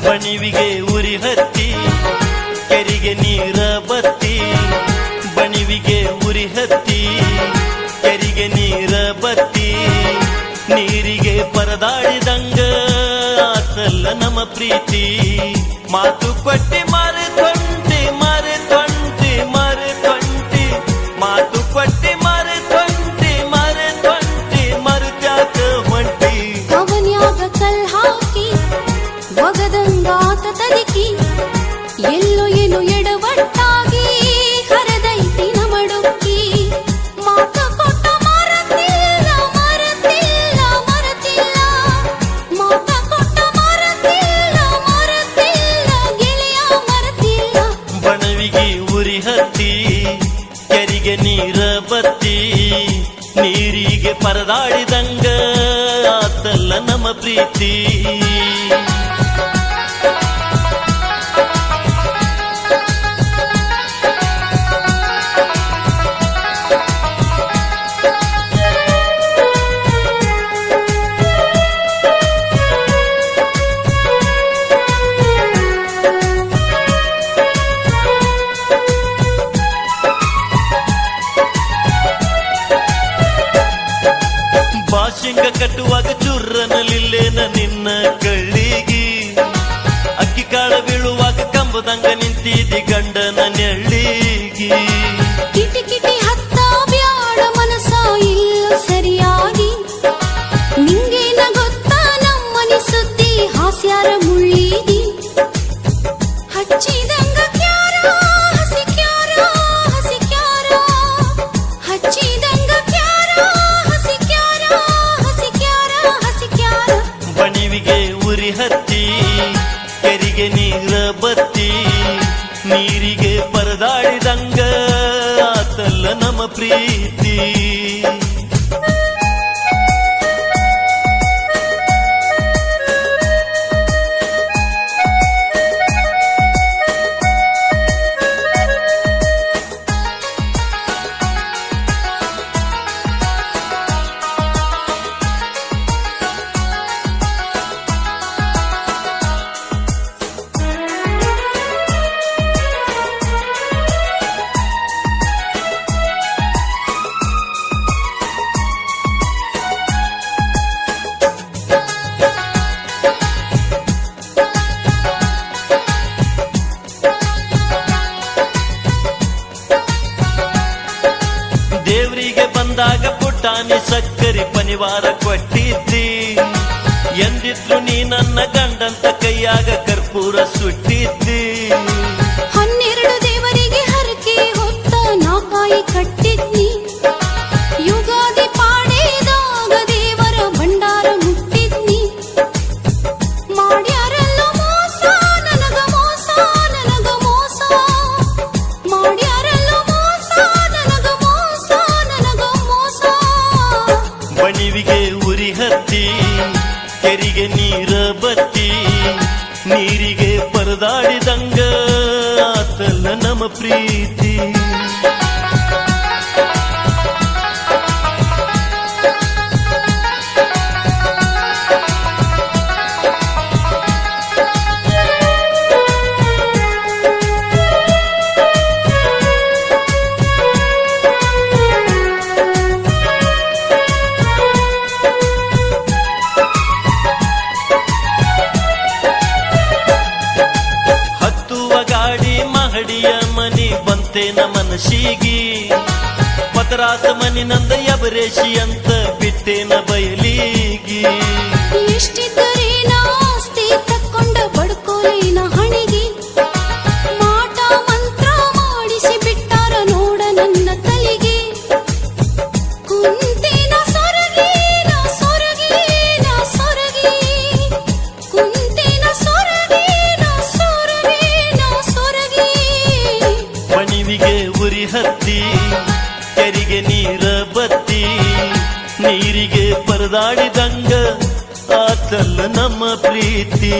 ಬಣಿವಿಗೆ ಉರಿ ಹತ್ತಿ ಕೆರಿಗೆ ನೀರ ಬತ್ತಿ, ಬಣಿವಿಗೆ ಉರಿ ಹತ್ತಿ ಕೆರಿಗೆ ನೀರ ಬತ್ತಿ, ನೀರಿಗೆ ಪರದಾಡಿದಂಗ ಆತಲ್ಲ ನಮ್ಮ ಪ್ರೀತಿ. ಮಾತು ಕೊಟ್ಟಿ ಮರೆತೊಂಟಿ ಮರೆತೊಂಟಿ ಮರೆತೊಂಟಿ, ಮಾತು ಕೊಟ್ಟಿ ಮರೆತೊಂಟಿ ಮರೆತೊಂಟಿ ಮರುತ್ಯಾಕ ಹೊಂಟಿ. ಅವನ್ಯಾಗ ಕಲ್ ಹಾಕಿ ಒಗದಂಗಾತ ತದಕಿ, ಎಲ್ಲೋ ಏನು ಎಡವಟ್ಟಾಗಿ ಹರದೈತಿ ನಮಡುಕ್ಕಿ. ಮಾತ ಕೊಟ್ಟ ಮರತಿಲ್ಲ ಮರತಿಲ್ಲ ಮರತಿಲ್ಲ, ಮಾತ ಕೊಟ್ಟ ಮರತಿಲ್ಲ ಮರತಿಲ್ಲ ಗೆಳೆಯ ಮರತಿಲ್ಲ. ಬಣವಿಗೆ ಉರಿ ಹತ್ತಿ ಕೆರಿಗೆ ನೀರ ಬತ್ತಿ, ನೀರಿಗೆ ಪರದಾಡಿದಂಗ ಆತಲ್ಲ ನಮ್ಮ ಪ್ರೀತಿ. ಬಾಶಿಂಗ ಕಟ್ಟುವಾಗ ಚುರ್ರನಲಿಲ್ಲೇನ ನಿನ್ನ ಕಳ್ಳಿಗಿ, ಅಕ್ಕಿ ಕಾಳ ಬೀಳುವಾಗ ಕಂಬದಂಗ ನಿಂತಿದಿ ಗಂಡನ ನೆಳ್ಳಿಗಿ. ಕಿಟಿ ಕಿಟಿ ಹತ್ತ ಬ್ಯಾಡ ಮನಸ ಇಲ್ಲ ಸರಿಯಾಗಿ, ನಿಂಗೇನ ಗೊತ್ತಾ ನಮ್ಮನಿ ಸುದ್ದಿ ಹಾಸ್ಯಾರ ಮುಳ್ಳಿಗಿ. ಹಚ್ಚಿದಂಗ ಕ್ಯಾರ ಹಸಿ ಕ್ಯಾರ ಹಸಿ ಕ್ಯಾರ, ಹಚ್ಚಿದಂಗ ಕ್ಯಾರ ಹಸಿ ಕ್ಯಾರ ಹಸಿ ಕ್ಯಾರ ಹಸಿ ಕ್ಯಾರ. ಬಣಿವಿಗೆ ಉರಿ ಹತ್ತಿ ಕೆರಿಗೆ ನೀರ ಬತ್ತಿ, ನೀರಿಗೆ ಪರದಾಡಿದಂಗ ಆತಲ್ಲ ನಮ್ಮ ಪ್ರೀತಿ. ದೇವ್ರಿಗೆ ಬಂದಾಗ ಪುಟ್ಟಾನಿ ಸಕ್ಕರಿ ಪನಿವಾರ ಕೊಟ್ಟಿದ್ದಿ, ಎಂದಿದ್ರು ನೀ ನನ್ನ ಗಂಡಂತ ಕೈಯಾಗ ಕರ್ಪೂರ ಸುಟ್ಟಿದ್ದಿ. 12 ದೇವರಿಗೆ ಹರಕೆ ಹೊತ್ತ ನಾಕಾಯಿ ಕಟ್ಟಿದ್ನಿ, ಯುಗಾದಿ ಪಾಡೇದಾಗ ದೇವರ ಭಂಡಾರ ಮುಟ್ಟಿದ್ನಿ. ಮಾಡ್ಯಾರಲ್ಲ ಮೋಸ ನನಗ ಮೋಸ ನನಗ ಮೋಸ, ಮಾಡ್ಯಾರಲ್ಲ ಮೋಸ ನನಗ ಮೋಸ ನನಗ ಮೋಸ. ಬಣಿವಿಗೆ ಉರಿ ಹತ್ತಿ ಕೆರಿಗೆ ನೀರ ಬತ್ತಿ, ನೀರಿಗೆ ಪರದಾಡಿದಂಗ ಆತಲ್ಲ ನಮ್ಮ ಪ್ರೀತಿ. ಮಹಡಿಯ ಮನಿ ಬಂತೇನ ಮನಸ್ಸಿಗಿ, ಪತರಾಸ ಮನಿ ನಂದ ಯಬರೇಶಿ ಅಂತ ಬಿಟ್ಟೇನ ಬಯಲಿಗಿ. ಎಷ್ಟಿದ್ದರೇನ ಆಸ್ತಿ ತಕ್ಕೊಂಡ ಬಡ್ಕೋಲೇನ ಹಣಿಗಿ, ಮಾಟ ಮಂತ್ರ ಮಾಡಿಸಿ ಬಿಟ್ಟಾರ ನೋಡ ನನ್ನ ತಲೆಗೆ. ಕುಂತೇನ ಸೊರಗೇನ ಸೊರಗೇನ ಸೊರಗಿ, ಕುಂತೇನ ಸೊರಗೇನ ಸೊರಗೇನ ಸೊರಗಿ. ಬಣಿವಿಗೆ ಉರಿ ಹತ್ತಿ ಕೆರಿಗೆ ನೀರ ಬತ್ತಿ, ನೀರಿಗೆ ಪರದಾಡಿದಂಗ ಆತಲ್ಲ ನಮ್ಮ ಪ್ರೀತಿ.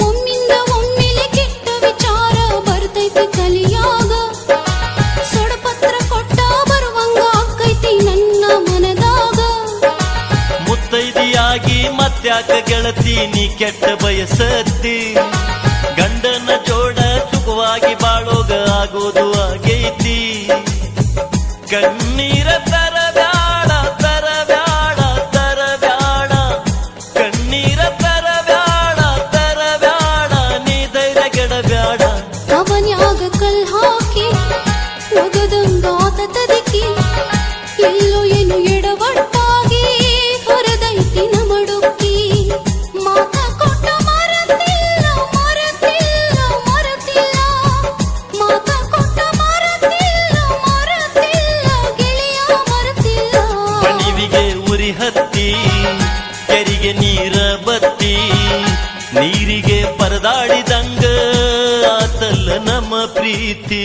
ಒಮ್ಮಿಂದ ಒಮ್ಮೆಲೆ ಕೆಟ್ಟ ವಿಚಾರ ಬರ್ತೈತಿ ಕಲಿಯಾಗ, ಸೊಡಪತ್ರ ಕೊಟ್ಟ ಬರುವಂಗ ಆಕೈತಿ ನನ್ನ ಮನದಾಗ. ಮುತ್ತೈದಿಯಾಗಿ ಮತ್ಯಾಕ ಗೆಳತಿ ನೀ ಕೆಟ್ಟ ಬಯಸತ್ತಿ, ಗಂಡನ ಜೋಡ ಸುಖವಾಗಿ ಬಾಳೋಗ ಆಗೋದು ಆಗೈತಿ. ಕಣ್ಣೀರ ತರಬ್ಯಾಡ ತರಬ್ಯಾಡ ತರಬ್ಯಾಡ, ಕಣ್ಣೀರ ತರಬ್ಯಾಡ ತರಬ್ಯಾಡ, ನೀ ಧೈರ್ಯ ಗೆಡಬ್ಯಾಡ. ಅವನ್ಯಾಗ ಕಲ್ ಹಾಕಿ ಒಗದಂಗಾತ ತದಕಿ, ಎಲ್ಲೋ ಏನು ಎಡವಟ್ಟಾಗಿ ಹೊರದೈತಿ ನಮಡುಕ್ಕಿ. ಮಾತ ಕೊಟ್ಟ ಮರತಿಲ್ಲ ಮರತಿಲ್ಲ ಮರತಿಲ್ಲ, ಮಾತ ಕೊಟ್ಟ ಮರತಿಲ್ಲ ಮರತಿಲ್ಲ, ಗೆಳೆಯ ಮರತಿಲ್ಲ. ಕಣಿವಿಗೆ ಉರಿ ಹತ್ತಿ, ಕೆರಿಗೆ ನೀರ ಬತ್ತಿ, ನೀರಿಗೆ ಪರದಾಡಿದಂಗ ಆತಲ್ಲ ನಮ್ಮ ಪ್ರೀತಿ.